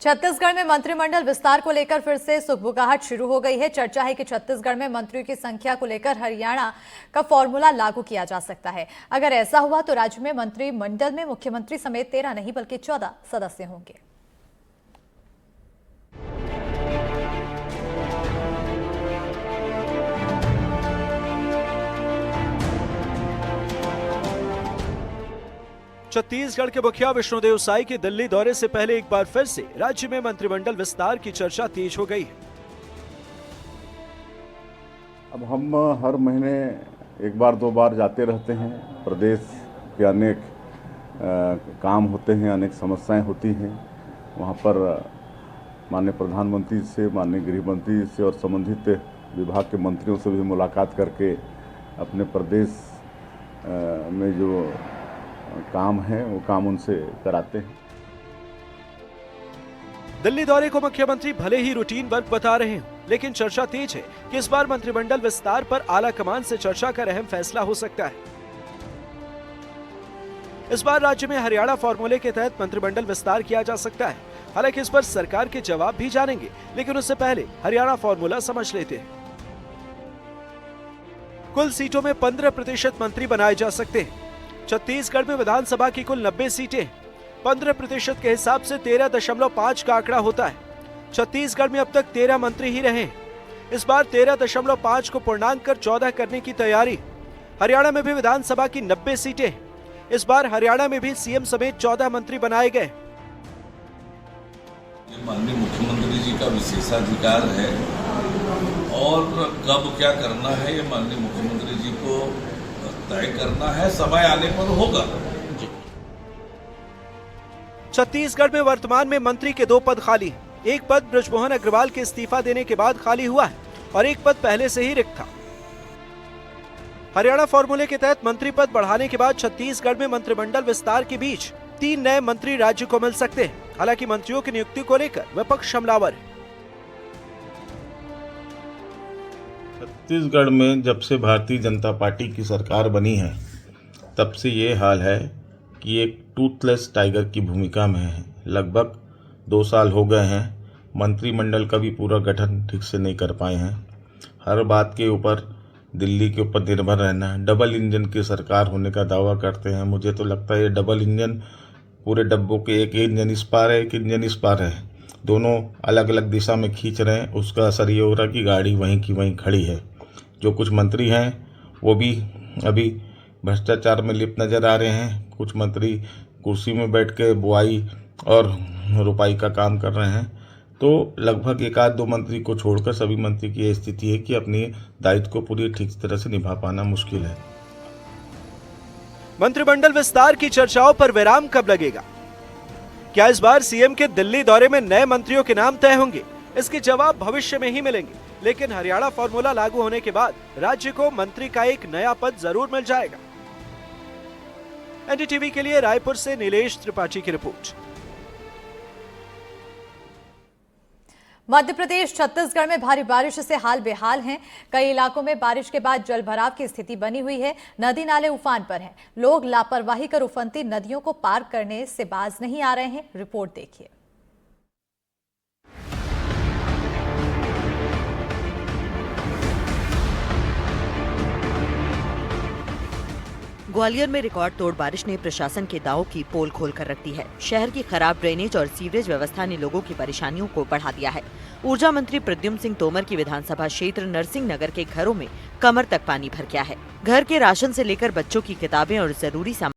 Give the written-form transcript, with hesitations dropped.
छत्तीसगढ़ में मंत्रिमंडल विस्तार को लेकर फिर से सुगबुगाहट शुरू हो गई है। चर्चा है कि छत्तीसगढ़ में मंत्रियों की संख्या को लेकर हरियाणा का फॉर्मूला लागू किया जा सकता है। अगर ऐसा हुआ तो राज्य में मंत्रिमंडल में मुख्यमंत्री समेत 13 नहीं बल्कि 14 सदस्य होंगे। छत्तीसगढ़ के मुखिया विष्णुदेव साई के दिल्ली दौरे से पहले एक बार फिर से राज्य में मंत्रिमंडल विस्तार की चर्चा तेज हो गई है। अब हम हर महीने एक बार दो बार जाते रहते हैं। प्रदेश के अनेक काम होते हैं, अनेक समस्याएं होती हैं। वहाँ पर माननीय प्रधानमंत्री से, माननीय गृह मंत्री से और संबंधित विभाग के मंत्रियों से भी मुलाकात करके अपने प्रदेश में जो काम है वो काम उनसे कराते हैं। दिल्ली दौरे को मुख्यमंत्री भले ही रूटीन वर्क बता रहे हैं, लेकिन चर्चा तेज है कि इस बार मंत्रिमंडल विस्तार पर आला कमान से चर्चा कर अहम फैसला हो सकता है। इस बार राज्य में हरियाणा फॉर्मूले के तहत मंत्रिमंडल विस्तार किया जा सकता है। हालांकि इस पर सरकार के जवाब भी जानेंगे, लेकिन उससे पहले हरियाणा फॉर्मूला समझ लेते हैं। कुल सीटों में 15% मंत्री बनाए जा सकते हैं। छत्तीसगढ़ में विधानसभा की कुल 90 सीटें 15% के हिसाब से 13.5 का आंकड़ा होता है। छत्तीसगढ़ में अब तक 13 मंत्री ही रहे। इस बार 13.5 को पूर्णांक कर 14 करने की तैयारी। हरियाणा में भी विधानसभा की 90 सीटें। इस बार हरियाणा में भी सीएम समेत 14 मंत्री बनाए गए। माननीय मुख्यमंत्री जी का विशेषाधिकार है और कब क्या करना है ये माननीय मुख्यमंत्री जी को तय करना है, समय आने पर होगा। छत्तीसगढ़ में वर्तमान में मंत्री के 2 पद खाली हैं। एक पद बृजमोहन अग्रवाल के इस्तीफा देने के बाद खाली हुआ है और एक पद पहले से ही रिक्त था। हरियाणा फॉर्मूले के तहत मंत्री पद बढ़ाने के बाद छत्तीसगढ़ में मंत्रिमंडल विस्तार के बीच 3 नए मंत्री राज्य को मिल सकते हैं। हालांकि मंत्रियों की नियुक्ति को लेकर विपक्ष हमलावर है। छत्तीसगढ़ में जब से भारतीय जनता पार्टी की सरकार बनी है तब से ये हाल है कि एक टूथलेस टाइगर की भूमिका में है। लगभग 2 साल हो गए हैं, मंत्रिमंडल का भी पूरा गठन ठीक से नहीं कर पाए हैं। हर बात के ऊपर दिल्ली के ऊपर निर्भर रहना है। डबल इंजन की सरकार होने का दावा करते हैं। मुझे तो लगता है ये डबल इंजन पूरे डब्बों के एक इंजन इस पार है, एक इंजन इस पार है, दोनों अलग अलग दिशा में खींच रहे हैं। उसका असर ये हो रहा है कि गाड़ी वहीं की वहीं खड़ी है। जो कुछ मंत्री हैं वो भी अभी भ्रष्टाचार में लिप्त नजर आ रहे हैं। कुछ मंत्री कुर्सी में बैठ के बुआई और रुपाई का काम कर रहे हैं। तो लगभग 1-2 मंत्री को छोड़कर सभी मंत्री की यह स्थिति है कि अपनी दायित्व को पूरी ठीक तरह से निभा पाना मुश्किल है। मंत्रिमंडल विस्तार की चर्चाओं पर विराम कब लगेगा? क्या इस बार सीएम के दिल्ली दौरे में नए मंत्रियों के नाम तय होंगे? इसके जवाब भविष्य में ही मिलेंगे, लेकिन हरियाणा फॉर्मूला लागू होने के बाद राज्य को मंत्री का एक नया पद जरूर मिल जाएगा। एनडीटीवी के लिए रायपुर से नीलेश त्रिपाठी की रिपोर्ट। मध्य प्रदेश छत्तीसगढ़ में भारी बारिश से हाल बेहाल हैं। कई इलाकों में बारिश के बाद जलभराव की स्थिति बनी हुई है। नदी नाले उफान पर हैं। लोग लापरवाही कर उफनती नदियों को पार करने से बाज नहीं आ रहे हैं। रिपोर्ट देखिए। ग्वालियर में रिकॉर्ड तोड़ बारिश ने प्रशासन के दांव की पोल खोल कर रख दी है। शहर की खराब ड्रेनेज और सीवरेज व्यवस्था ने लोगों की परेशानियों को बढ़ा दिया है। ऊर्जा मंत्री प्रद्युम्न सिंह तोमर की विधानसभा क्षेत्र नरसिंह नगर के घरों में कमर तक पानी भर गया है। घर के राशन से लेकर बच्चों की किताबें और जरूरी सामान